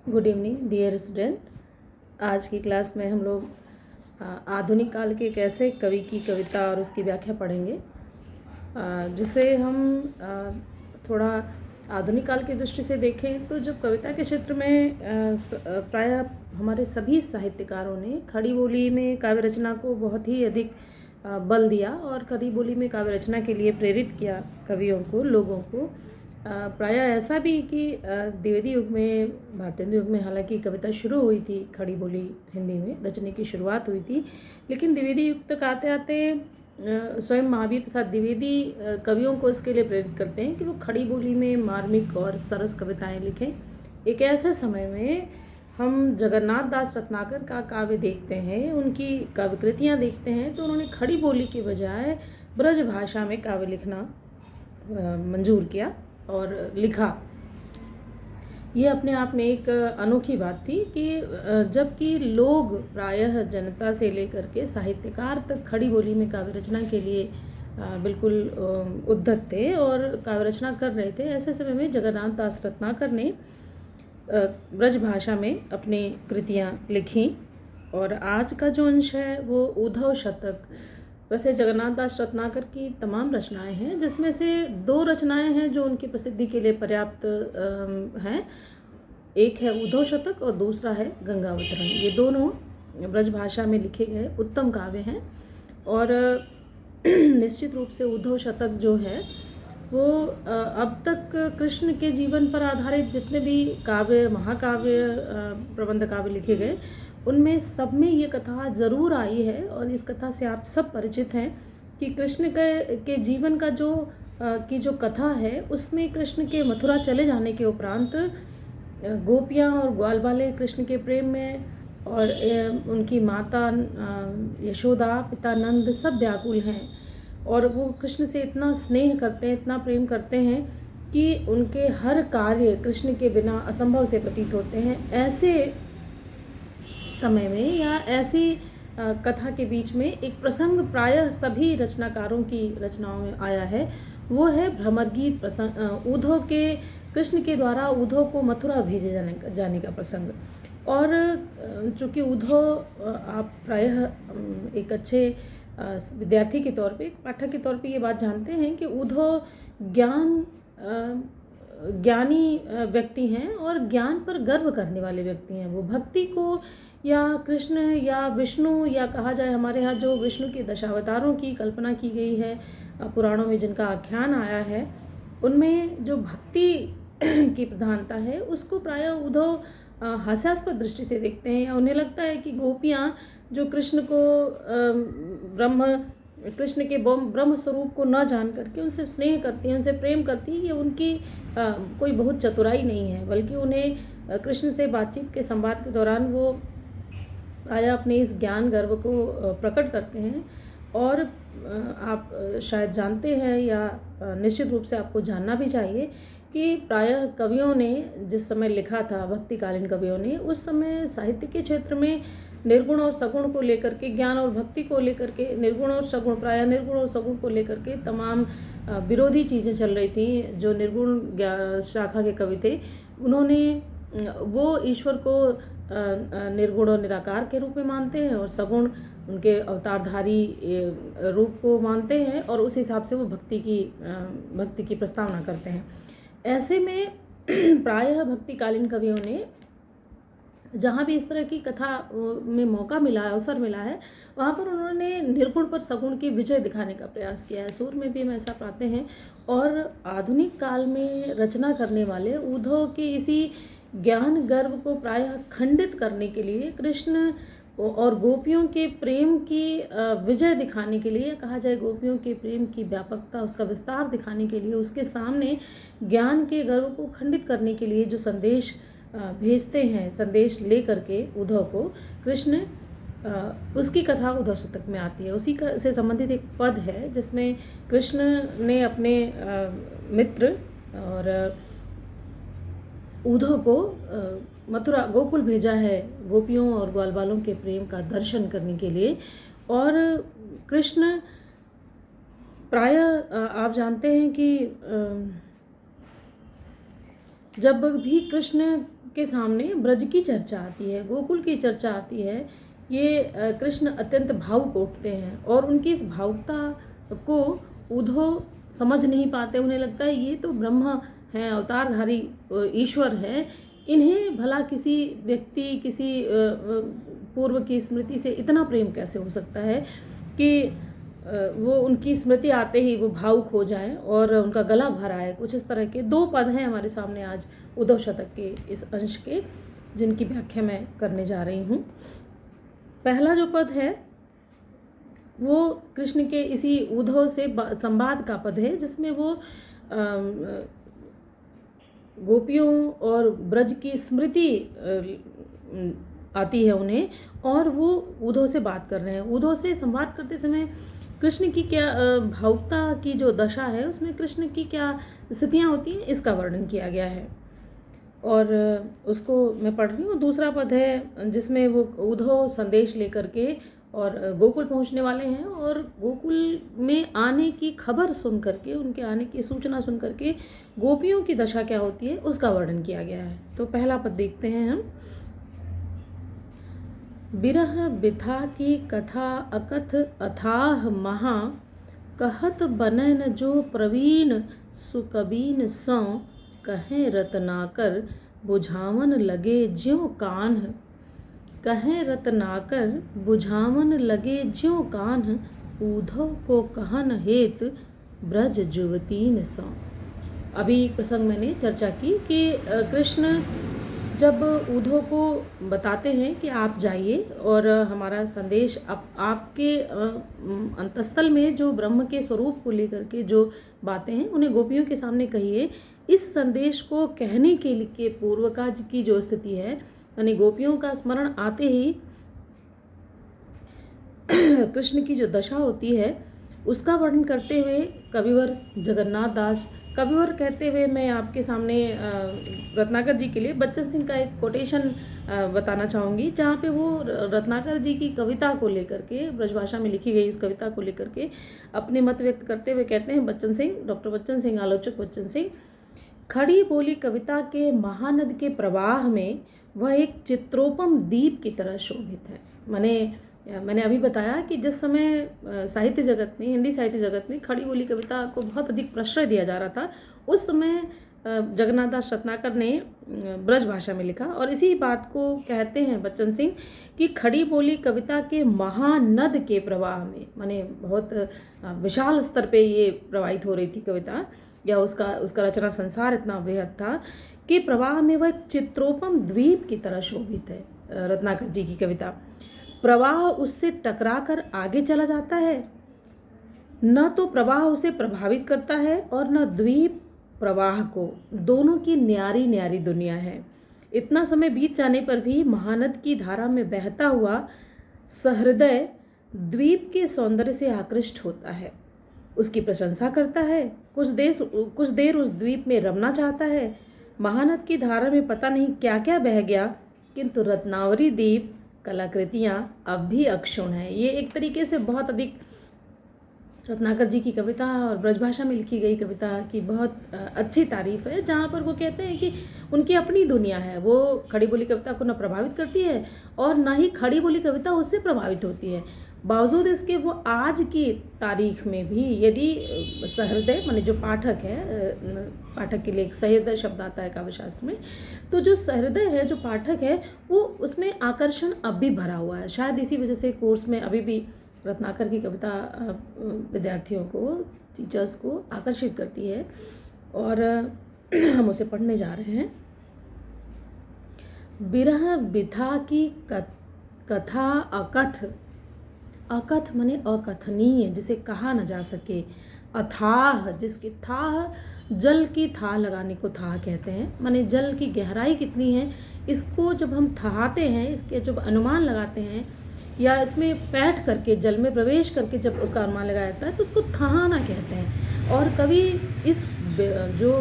Good evening dear student. आज की class में हम लोग आधुनिक काल के एक ऐसे कवि की कविता और उसकी व्याख्या पढ़ेंगे जिसे हम थोड़ा आधुनिक काल की दृष्टि से देखें तो जब कविता के क्षेत्र में प्रायः हमारे सभी साहित्यकारों ने खड़ी बोली में काव्य रचना को बहुत ही अधिक बल दिया और खड़ी बोली में काव्य रचना के लिए प्रेरित किया कवियों को, लोगों को। प्रायः ऐसा भी कि द्विवेदी युग में, भारतेंदु युग में हालांकि कविता शुरू हुई थी, खड़ी बोली हिंदी में रचने की शुरुआत हुई थी, लेकिन द्विवेदी युग तक आते आते स्वयं महावीर प्रसाद द्विवेदी कवियों को इसके लिए प्रेरित करते हैं कि वो खड़ी बोली में मार्मिक और सरस कविताएं लिखें। एक ऐसे समय में हम जगन्नाथ दास रत्नाकर का काव्य देखते हैं, उनकी काव्य कृतियाँ देखते हैं, तो उन्होंने खड़ी बोली के बजाय ब्रज भाषा में काव्य लिखना मंजूर किया और लिखा। ये अपने आप में एक अनोखी बात थी कि जबकि लोग प्रायः जनता से लेकर के साहित्यकार तक खड़ी बोली में काव्य रचना के लिए बिल्कुल उद्यत थे और काव्य रचना कर रहे थे, ऐसे समय में जगन्नाथ दास रत्नाकर ने ब्रज भाषा में अपनी कृतियाँ लिखीं। और आज का जो अंश है वो उद्धव शतक। वैसे जगन्नाथ दास रत्नाकर की तमाम रचनाएं हैं, जिसमें से 2 रचनाएं हैं जो उनकी प्रसिद्धि के लिए पर्याप्त हैं। एक है उद्धव शतक और दूसरा है गंगावतरण। ये दोनों ब्रज भाषा में लिखे गए उत्तम काव्य हैं। और निश्चित रूप से उद्धव शतक जो है वो अब तक कृष्ण के जीवन पर आधारित जितने भी काव्य, महाकाव्य, प्रबंध काव्य लिखे गए, उनमें सब में ये कथा ज़रूर आई है। और इस कथा से आप सब परिचित हैं कि कृष्ण के जीवन का जो कथा है, उसमें कृष्ण के मथुरा चले जाने के उपरांत गोपियाँ और ग्वाल बाले कृष्ण के प्रेम में, और उनकी माता यशोदा, पिता नंद सब व्याकुल हैं और वो कृष्ण से इतना स्नेह करते हैं, इतना प्रेम करते हैं कि उनके हर कार्य कृष्ण के बिना असंभव से प्रतीत होते हैं। ऐसे समय में या ऐसी कथा के बीच में एक प्रसंग प्रायः सभी रचनाकारों की रचनाओं में आया है, वो है भ्रमर गीत प्रसंग, उद्धव के, कृष्ण के द्वारा उद्धव को मथुरा भेजे जाने का प्रसंग। और चूँकि उद्धव, आप प्रायः एक अच्छे विद्यार्थी के तौर पे, पाठक के तौर पे ये बात जानते हैं कि उद्धव ज्ञानी व्यक्ति हैं और ज्ञान पर गर्व करने वाले व्यक्ति हैं। वो भक्ति को या कृष्ण या विष्णु, या कहा जाए हमारे यहाँ जो विष्णु के दशावतारों की कल्पना की गई है पुराणों में, जिनका आख्यान आया है, उनमें जो भक्ति की प्रधानता है उसको प्रायः उद्धव हास्यास्पद दृष्टि से देखते हैं। या उन्हें लगता है कि गोपियाँ जो कृष्ण के ब्रह्म स्वरूप को न जान करके उनसे स्नेह करती हैं, उनसे प्रेम करती हैं, ये उनकी कोई बहुत चतुराई नहीं है, बल्कि उन्हें कृष्ण से बातचीत के संवाद के दौरान वो प्रायः अपने इस ज्ञान गर्व को प्रकट करते हैं। और आप शायद जानते हैं या निश्चित रूप से आपको जानना भी चाहिए कि प्रायः कवियों ने जिस समय लिखा था, भक्तिकालीन कवियों ने, उस समय साहित्य के क्षेत्र में निर्गुण और सगुण को लेकर के, ज्ञान और भक्ति को लेकर के, निर्गुण और सगुण, प्रायः निर्गुण और सगुण को लेकर के तमाम विरोधी चीज़ें चल रही थी। जो निर्गुण शाखा के कवि थे, उन्होंने वो ईश्वर को निर्गुण और निराकार के रूप में मानते हैं और सगुण उनके अवतारधारी रूप को मानते हैं, और उस हिसाब से वो भक्ति की प्रस्तावना करते हैं। ऐसे में प्रायः भक्तिकालीन कवियों ने जहाँ भी इस तरह की कथा में मौका मिला है, अवसर मिला है, वहाँ पर उन्होंने निर्गुण पर सगुण की विजय दिखाने का प्रयास किया है। सूर में भी हम ऐसा पाते हैं। और आधुनिक काल में रचना करने वाले उद्धव के इसी ज्ञान गर्व को प्रायः खंडित करने के लिए, कृष्ण और गोपियों के प्रेम की विजय दिखाने के लिए, कहा जाए गोपियों के प्रेम की व्यापकता, उसका विस्तार दिखाने के लिए, उसके सामने ज्ञान के गर्व को खंडित करने के लिए जो संदेश भेजते हैं, संदेश ले करके उद्धव को कृष्ण, उसकी कथा उद्धव शतक में आती है। उसी का से संबंधित एक पद है जिसमें कृष्ण ने अपने मित्र और उद्धव को मथुरा, गोकुल भेजा है गोपियों और ग्वाल बालों के प्रेम का दर्शन करने के लिए। और कृष्ण प्रायः आप जानते हैं कि जब भी कृष्ण के सामने ब्रज की चर्चा आती है, गोकुल की चर्चा आती है। ये कृष्ण अत्यंत भावुक उठते हैं और उनकी इस भावुकता को उद्धव समझ नहीं पाते। उन्हें लगता है ये तो ब्रह्म हैं, अवतारधारी ईश्वर हैं, इन्हें भला किसी व्यक्ति, किसी पूर्व की स्मृति से इतना प्रेम कैसे हो सकता है कि वो उनकी स्मृति आते ही वो भावुक हो जाएं और उनका गला भर आए। कुछ इस तरह के 2 पद हैं हमारे सामने आज उद्धव शतक के इस अंश के, जिनकी व्याख्या मैं करने जा रही हूँ। पहला जो पद है वो कृष्ण के इसी उद्धव से संवाद का पद है, जिसमें वो गोपियों और ब्रज की स्मृति आती है उन्हें, और वो उद्धव से बात कर रहे हैं। उद्धव से संवाद करते समय कृष्ण की क्या भावुकता की जो दशा है, उसमें कृष्ण की क्या स्थितियाँ होती हैं, इसका वर्णन किया गया है और उसको मैं पढ़ रही हूँ। दूसरा पद है जिसमें वो उद्धव संदेश लेकर के और गोकुल पहुँचने वाले हैं, और गोकुल में आने की खबर सुन करके, उनके आने की सूचना सुन करके गोपियों की दशा क्या होती है उसका वर्णन किया गया है। तो पहला पद देखते हैं हम। बिरह बिथा की कथा अकथ अथाह महा, कहत बनन जो प्रवीण सुकबीन सौ, कहें रत्नाकर बुझावन लगे ज्यों कान्ह, कहें रत्नाकर बुझावन लगे ज्यों कान्ह, उद्धव को कहन हेत ब्रज जुवतीन सौ। अभी प्रसंग मैंने चर्चा की कि कृष्ण जब उद्धव को बताते हैं कि आप जाइए और हमारा संदेश आपके अंतस्थल में जो ब्रह्म के स्वरूप को लेकर के जो बातें हैं उन्हें गोपियों के सामने कहिए। इस संदेश को कहने के लिए पूर्व का की जो स्थिति है, यानी गोपियों का स्मरण आते ही कृष्ण की जो दशा होती है उसका वर्णन करते हुए कविवर जगन्नाथ दास, कविवर कहते हुए मैं आपके सामने रत्नाकर जी के लिए बच्चन सिंह का एक कोटेशन बताना चाहूँगी, जहाँ पे वो रत्नाकर जी की कविता को लेकर के, ब्रजभाषा में लिखी गई इस कविता को लेकर के अपने मत व्यक्त करते हुए कहते हैं बच्चन सिंह, डॉक्टर बच्चन सिंह, आलोचक बच्चन सिंह, खड़ी बोली कविता के महानद के प्रवाह में वह एक चित्रोपम दीप की तरह शोभित है। मैंने अभी बताया कि जिस समय साहित्य जगत में, हिंदी साहित्य जगत में खड़ी बोली कविता को बहुत अधिक प्रश्रय दिया जा रहा था, उस समय जगन्नाथ दास रत्नाकर ने ब्रज भाषा में लिखा और इसी बात को कहते हैं बच्चन सिंह कि खड़ी बोली कविता के महानद के प्रवाह में, माने बहुत विशाल स्तर पे ये प्रवाहित हो रही थी कविता, या उसका रचना संसार इतना बेहद था कि प्रवाह में वह चित्रोपम द्वीप की तरह शोभित है। रत्नाकर जी की कविता, प्रवाह उससे टकराकर आगे चला जाता है, न तो प्रवाह उसे प्रभावित करता है और न द्वीप प्रवाह को, दोनों की न्यारी न्यारी दुनिया है। इतना समय बीत जाने पर भी महानद की धारा में बहता हुआ सहृदय द्वीप के सौंदर्य से आकृष्ट होता है, उसकी प्रशंसा करता है, कुछ देर उस द्वीप में रमना चाहता है। महानद की धारा में पता नहीं क्या क्या बह गया, किंतु रत्नावरी द्वीप कलाकृतियाँ अब भी अक्षुण हैं। ये एक तरीके से बहुत अधिक रत्नाकर जी की कविता और ब्रजभाषा में लिखी गई कविता की बहुत अच्छी तारीफ है, जहाँ पर वो कहते हैं कि उनकी अपनी दुनिया है, वो खड़ी बोली कविता को न प्रभावित करती है और न ही खड़ी बोली कविता उससे प्रभावित होती है। बावजूद इसके वो आज की तारीख में भी यदि सहृदय, माने जो पाठक है, पाठक के लिए एक सहृदय शब्द आता है काव्यशास्त्र में, तो जो सहृदय है, जो पाठक है, वो उसमें आकर्षण अब भी भरा हुआ है। शायद इसी वजह से कोर्स में अभी भी रत्नाकर की कविता विद्यार्थियों को, टीचर्स को आकर्षित करती है और हम उसे पढ़ने जा रहे हैं। बिरह बिथा की कथा अकथ, अकथ माने अकथनीय, जिसे कहा न जा सके, अथाह जिसकी थाह, जल की थाह लगाने को थाह कहते हैं, माने जल की गहराई कितनी है इसको जब हम थाहते हैं, इसके जब अनुमान लगाते हैं या इसमें बैठ करके जल में प्रवेश करके जब उसका अनुमान लगाया जाता है तो उसको थाहना कहते हैं। और कभी इस जो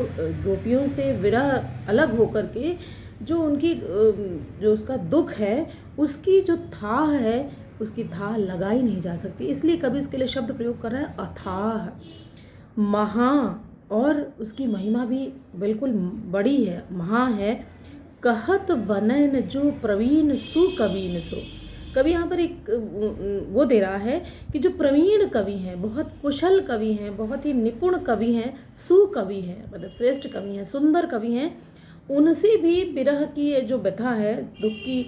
गोपियों से विरह अलग होकर के जो उनकी जो उसका दुख है, उसकी जो थाह है, उसकी थाह लगाई नहीं जा सकती, इसलिए कभी उसके लिए शब्द प्रयोग कर रहा है अथाह, महा, और उसकी महिमा भी बिल्कुल बड़ी है, महा है। कहत बनैन जो प्रवीण सुकवीन सो। कवि यहाँ पर एक वो दे रहा है कि जो प्रवीण कवि हैं, बहुत कुशल कवि हैं, बहुत ही निपुण कवि हैं, सुकवि हैं, मतलब श्रेष्ठ कवि हैं, सुंदर कवि हैं, उनसे भी विरह की जो व्यथा है, दुख की,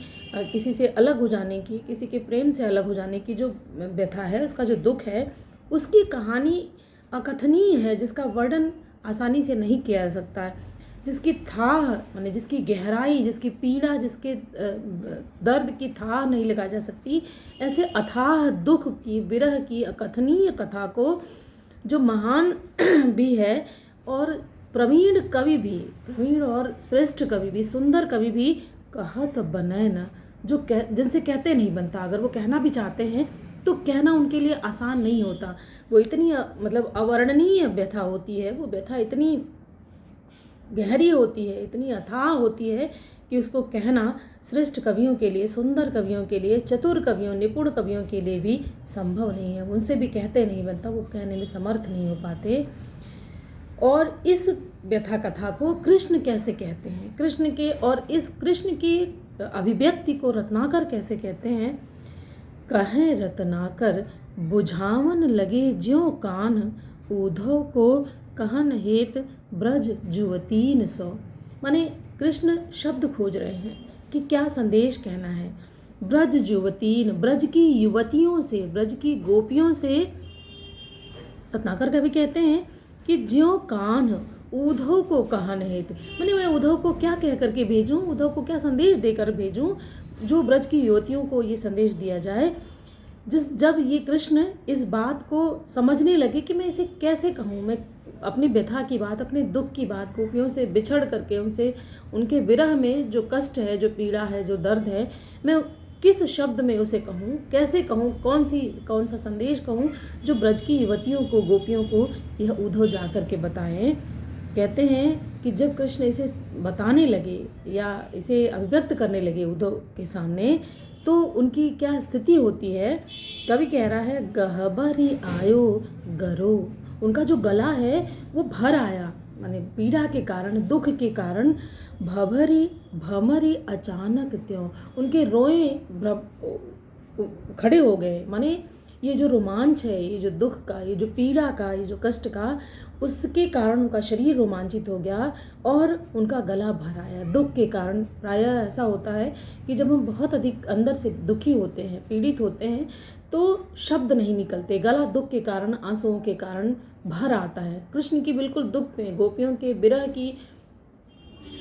किसी से अलग हो जाने की, किसी के प्रेम से अलग हो जाने की जो व्यथा है, उसका जो दुख है, उसकी कहानी अकथनीय है, जिसका वर्णन आसानी से नहीं किया जा सकता है, जिसकी थाह माने जिसकी गहराई, जिसकी पीड़ा, जिसके दर्द की थाह नहीं लगाई जा सकती, ऐसे अथाह दुख की, विरह की अकथनीय कथा को जो महान भी है और प्रवीण कवि भी, प्रवीण और श्रेष्ठ कवि भी, सुंदर कवि भी कहत बनैन, जो जिनसे कहते नहीं बनता, अगर वो कहना भी चाहते हैं तो कहना उनके लिए आसान नहीं होता। वो इतनी मतलब अवर्णनीय व्यथा होती है, वो व्यथा इतनी गहरी होती है, इतनी अथाह होती है कि उसको कहना श्रेष्ठ कवियों के लिए, सुंदर कवियों के लिए, चतुर कवियों, निपुण कवियों के लिए भी संभव नहीं है। उनसे भी कहते नहीं बनता, वो कहने में समर्थ नहीं हो पाते। और इस व्यथा कथा को कृष्ण कैसे कहते हैं, कृष्ण के और इस कृष्ण की अभिव्यक्ति को रत्नाकर कैसे कहते हैं। कहें रत्नाकर बुझावन लगे ज्यों कान, उद्धव को कहन हेत ब्रज जुवतीन सो। माने कृष्ण शब्द खोज रहे हैं कि क्या संदेश कहना है। ब्रज जुवतीन, ब्रज की युवतियों से, ब्रज की गोपियों से रत्नाकर कवि कहते हैं कि ज्यों कान उद्धव को कहन हेत, माने मैं उद्धव को क्या कह करके भेजूं, उद्धव को क्या संदेश देकर भेजूं, जो ब्रज की युवतियों को ये संदेश दिया जाए। जब ये कृष्ण इस बात को समझने लगे कि मैं इसे कैसे कहूँ, मैं अपनी व्यथा की बात, अपने दुख की बात, गोपियों से बिछड़ करके, उनसे, उनके विरह में जो कष्ट है, जो पीड़ा है, जो दर्द है, मैं किस शब्द में उसे कहूँ, कैसे कहूँ, कौन सा संदेश कहूँ जो ब्रज की युवतियों को, गोपियों को यह उद्धव जा कर के बताएं। कहते हैं कि जब कृष्ण इसे बताने लगे या इसे अभिव्यक्त करने लगे उद्धव के सामने, तो उनकी क्या स्थिति होती है। कवि कह रहा है गहबरी आयो गरो, उनका जो गला है वो भर आया, माने पीड़ा के कारण, दुख के कारण। भभरी भमरी अचानक त्यों, उनके रोए खड़े हो गए, माने ये जो रोमांच है, ये जो दुख का, ये जो पीड़ा का, ये जो कष्ट का, उसके कारण उनका शरीर रोमांचित हो गया और उनका गला भर आया। दुख के कारण प्रायः ऐसा होता है कि जब हम बहुत अधिक अंदर से दुखी होते हैं, पीड़ित होते हैं, तो शब्द नहीं निकलते, गला दुख के कारण, आंसुओं के कारण भर आता है। कृष्ण की बिल्कुल दुख में, गोपियों के विरह की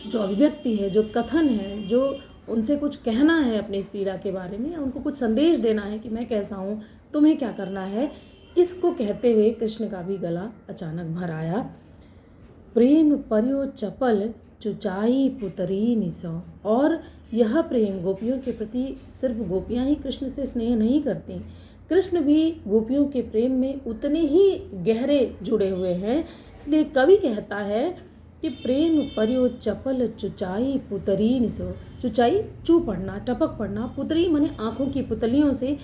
जो अभिव्यक्ति है, जो कथन है, जो उनसे कुछ कहना है अपने इस पीड़ा के बारे में, उनको कुछ संदेश देना है कि मैं कैसा हूँ, तुम्हें क्या करना है, इसको कहते हुए कृष्ण का भी गला अचानक भर आया। प्रेम पर्यो चपल चुचाई पुतरी निसो, और यह प्रेम गोपियों के प्रति सिर्फ गोपियाँ ही कृष्ण से स्नेह नहीं करती, कृष्ण भी गोपियों के प्रेम में उतने ही गहरे जुड़े हुए हैं। इसलिए कवि कहता है कि प्रेम पर्यो चपल चुचाई पुतरी निसो। चुचाई चू पड़ना, टपक पड़ना, पुतरी माने आँखों की पुतलियों से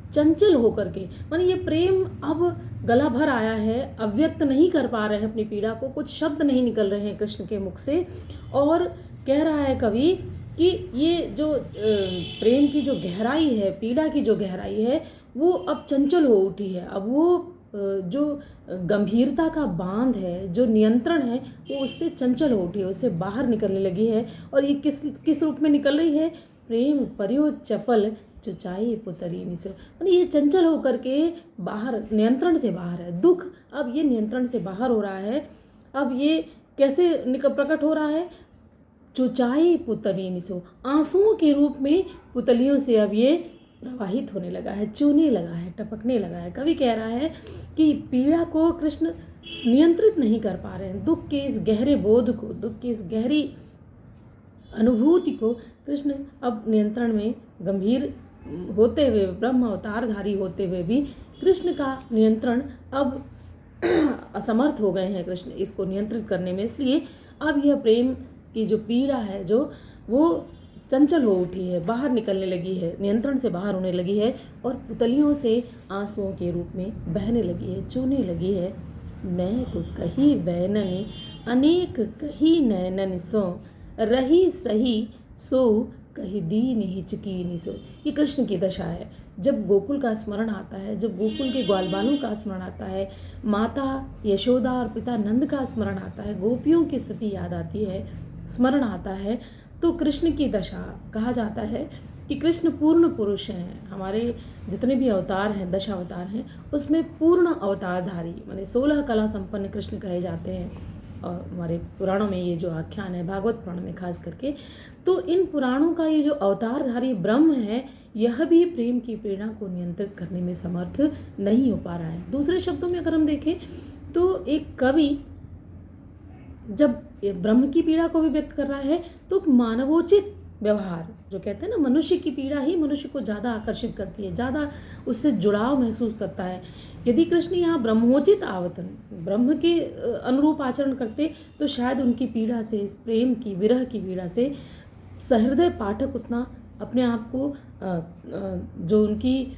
चंचल होकर के, माने ये प्रेम अब गला भर आया है, अव्यक्त नहीं कर पा रहे हैं अपनी पीड़ा को, कुछ शब्द नहीं निकल रहे हैं कृष्ण के मुख से। और कह रहा है कवि कि ये जो प्रेम की जो गहराई है, पीड़ा की जो गहराई है, वो अब चंचल हो उठी है। अब वो जो गंभीरता का बांध है, जो नियंत्रण है, वो उससे चंचल हो उठी है, उससे बाहर निकलने लगी है। और ये किस रूप में निकल रही है। प्रेम पर्यो चपल चुचाई पुतरी निसो, यानी ये चंचल होकर के बाहर, नियंत्रण से बाहर है। दुख अब ये नियंत्रण से बाहर हो रहा है। अब ये कैसे प्रकट हो रहा है। चुचाई पुतली निसो, आंसुओं के रूप में पुतलियों से अब ये प्रवाहित होने लगा है, चूने लगा है, टपकने लगा है। कवि कह रहा है कि पीड़ा को कृष्ण नियंत्रित नहीं कर पा रहे हैं। दुख के इस गहरे बोध को, दुख की इस गहरी अनुभूति को कृष्ण अब नियंत्रण में, गंभीर होते हुए, ब्रह्म अवतारधारी होते हुए भी कृष्ण का नियंत्रण अब असमर्थ हो गए हैं कृष्ण इसको नियंत्रित करने में। इसलिए अब यह प्रेम की जो पीड़ा है, जो वो चंचल हो उठी है, बाहर निकलने लगी है, नियंत्रण से बाहर होने लगी है और पुतलियों से आंसुओं के रूप में बहने लगी है, चूने लगी है। नैक कही बैननी अनेक कही नैनन सो, रही सही सो कही दीन हिचकी सो। ये कृष्ण की दशा है। जब गोकुल का स्मरण आता है, जब गोकुल के ग्वाल बालों का स्मरण आता है, माता यशोदा और पिता नंद का स्मरण आता है, गोपियों की स्थिति याद आती है, स्मरण आता है, तो कृष्ण की दशा कहा जाता है कि कृष्ण पूर्ण पुरुष हैं। हमारे जितने भी अवतार हैं, 10 अवतार हैं, उसमें पूर्ण अवतारधारी माने 16 कला संपन्न कृष्ण कहे जाते हैं। और हमारे पुराणों में ये जो आख्यान है, भागवत पुराण में खास करके, तो इन पुराणों का ये जो अवतारधारी ब्रह्म है, यह भी प्रेम की प्रेरणा को नियंत्रित करने में समर्थ नहीं हो पा रहा है। दूसरे शब्दों में अगर हम देखें तो एक कवि जब ब्रह्म की पीड़ा को भी व्यक्त कर रहा है तो मानवोचित व्यवहार, जो कहते हैं ना, मनुष्य की पीड़ा ही मनुष्य को ज़्यादा आकर्षित करती है, ज़्यादा उससे जुड़ाव महसूस करता है। यदि कृष्ण यहाँ ब्रह्मोचित आवतन, ब्रह्म के अनुरूप आचरण करते तो शायद उनकी पीड़ा से, इस प्रेम की, विरह की पीड़ा से सहृदय पाठक उतना अपने आप को जो उनकी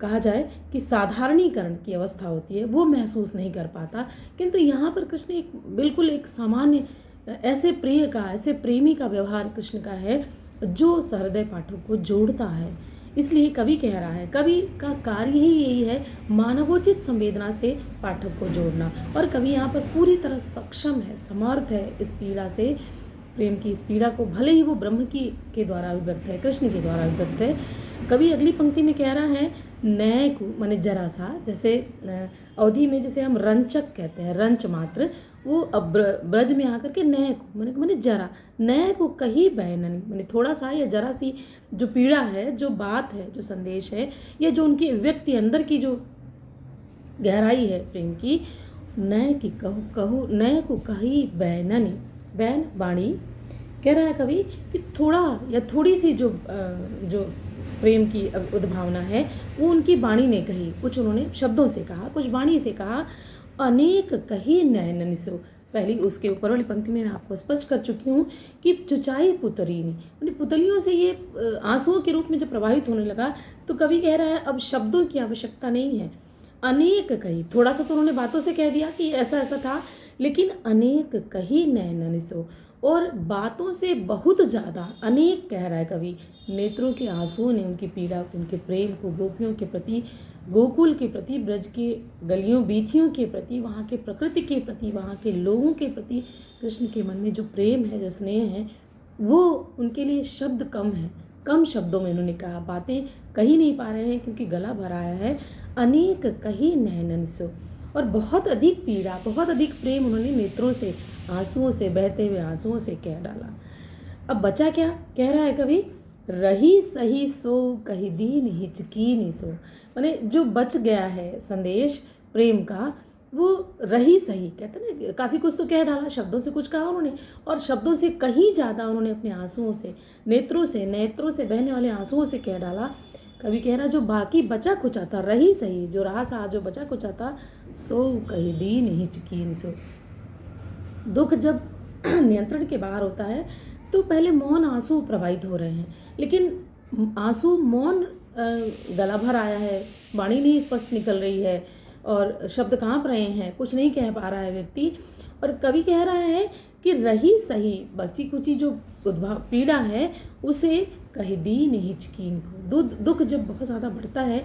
कहा जाए कि साधारणीकरण की अवस्था होती है, वो महसूस नहीं कर पाता। किंतु यहाँ पर कृष्ण एक बिल्कुल एक सामान्य ऐसे प्रिय का, ऐसे प्रेमी का व्यवहार कृष्ण का है जो सहृदय पाठक को जोड़ता है। इसलिए कवि कह रहा है, कवि का कार्य ही यही है, मानवोचित संवेदना से पाठक को जोड़ना। और कवि यहाँ पर पूरी तरह सक्षम है, समर्थ है इस पीड़ा से, प्रेम की इस पीड़ा को, भले ही वो ब्रह्म की के द्वारा अभिव्यक्त है, कृष्ण के द्वारा अभिव्यक्त है। कवि अगली पंक्ति में कह रहा है, नय को माने जरा सा, जैसे अवधि में जैसे हम रंचक कहते हैं, रंच मात्र, वो अब ब्रज में आकर के नय को माने जरा, नय को कही बैननी माने थोड़ा सा या जरा सी जो पीड़ा है, जो बात है, जो संदेश है, या जो उनकी व्यक्ति अंदर की जो गहराई है प्रेम की, नय की कहो नय को कही बैननी, बैन वाणी, कह रहा है कवि कि थोड़ा या थोड़ी सी जो प्रेम की उद्भावना है वो उनकी वाणी ने कही, कुछ उन्होंने शब्दों से कहा, कुछ वाणी से कहा। अनेक कही नयन सो, पहली उसके ऊपर वाली पंक्ति में मैं आपको स्पष्ट कर चुकी हूँ कि चुचाई पुतरीनी, यानी पुतलियों से ये आंसुओं के रूप में जब प्रभावित होने लगा तो कवि कह रहा है अब शब्दों की आवश्यकता नहीं है। अनेक कही, थोड़ा सा तो उन्होंने बातों से कह दिया कि ऐसा ऐसा था, लेकिन अनेक कही नयन सो, और बातों से बहुत ज़्यादा अनेक कह रहा है कवि, नेत्रों के आंसुओं ने उनकी पीड़ा, उनके प्रेम को, गोपियों के प्रति, गोकुल के प्रति, ब्रज के गलियों बीथियों के प्रति, वहाँ के प्रकृति के प्रति, वहाँ के लोगों के प्रति कृष्ण के मन में जो प्रेम है, जो स्नेह है, वो उनके लिए शब्द कम है, कम शब्दों में उन्होंने कहा, बातें कही नहीं पा रहे हैं क्योंकि गला भरा आया है। अनेक कही नयनन सो, और बहुत अधिक पीड़ा, बहुत अधिक प्रेम उन्होंने नेत्रों से, आंसुओं से, बहते हुए आंसुओं से कह डाला। अब बचा क्या, कह रहा है कवि, रही सही सो कही दीन हिचकी सो, माने जो बच गया है संदेश प्रेम का वो रही सही, कहते हैं ना, काफ़ी कुछ तो कह डाला, शब्दों से कुछ कहा उन्होंने, और शब्दों से कहीं ज़्यादा उन्होंने अपने आंसुओं से, नेत्रों से बहने वाले आंसुओं से कह डाला। कवि कह रहा जो बाकी बचा कुचा था, रही सही, जो रहा सा, जो बचा कुचा था, सो कही दीन हिचकी सो। दुख जब नियंत्रण के बाहर होता है तो पहले मौन आंसू प्रवाहित हो रहे हैं, लेकिन आंसू मौन, गला भर आया है, वाणी नहीं स्पष्ट निकल रही है और शब्द कांप रहे हैं, कुछ नहीं कह पा रहा है व्यक्ति। और कवि कह रहा है कि रही सही, बची कुची जो पीड़ा है उसे कही दीन हिचकीन को। दुख जब बहुत ज़्यादा बढ़ता है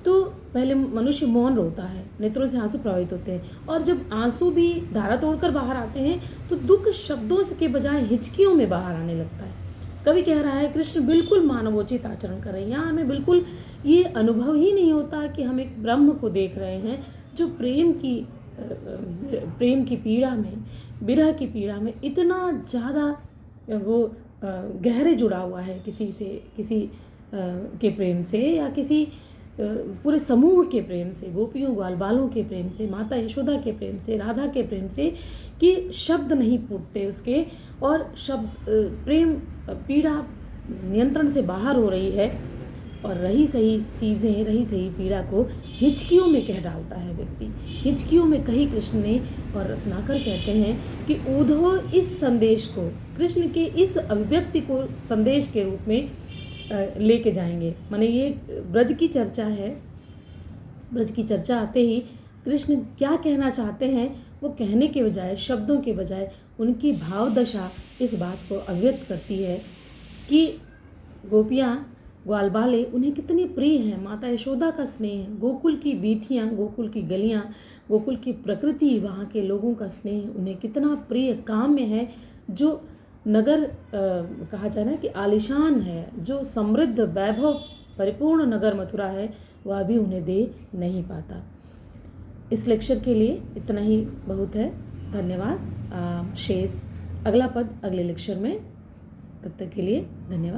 तो पहले मनुष्य मौन रोता है, नेत्रों से आंसू प्रवाहित होते हैं, और जब आंसू भी धारा तोड़कर बाहर आते हैं तो दुख शब्दों के बजाय हिचकियों में बाहर आने लगता है। कवि कह रहा है कृष्ण बिल्कुल मानवोचित आचरण कर रहे हैं, यहाँ हमें बिल्कुल ये अनुभव ही नहीं होता कि हम एक ब्रह्म को देख रहे हैं जो प्रेम की पीड़ा में, विरह की पीड़ा में इतना ज़्यादा वो गहरे जुड़ा हुआ है किसी से, किसी के प्रेम से, या किसी पूरे समूह के प्रेम से, गोपियों ग्वाल बालों के प्रेम से, माता यशोदा के प्रेम से, राधा के प्रेम से, कि शब्द नहीं फूटते उसके, और शब्द प्रेम पीड़ा नियंत्रण से बाहर हो रही है, और रही सही चीज़ें, रही सही पीड़ा को हिचकियों में कह डालता है व्यक्ति। हिचकियों में कही कृष्ण ने, और रत्नाकर कहते हैं कि ऊधो इस संदेश को, कृष्ण के इस अभिव्यक्ति को संदेश के रूप में लेके जाएंगे। माने ये ब्रज की चर्चा है, ब्रज की चर्चा आते ही कृष्ण क्या कहना चाहते हैं वो कहने के बजाय, शब्दों के बजाय उनकी भाव दशा इस बात को अभिव्यक्त करती है कि गोपियाँ, ग्वाल बाले उन्हें कितनी प्रिय हैं। माता यशोदा का स्नेह, गोकुल की बीथियाँ, गोकुल की गलियाँ, गोकुल की प्रकृति, वहाँ के लोगों का स्नेह उन्हें कितना प्रिय, काम्य है, जो नगर कहा जाए ना कि आलिशान है, जो समृद्ध वैभव परिपूर्ण नगर मथुरा है, वह भी उन्हें दे नहीं पाता। इस लेक्चर के लिए इतना ही बहुत है। धन्यवाद। शेष अगला पद अगले लेक्चर में। तब तक के लिए धन्यवाद।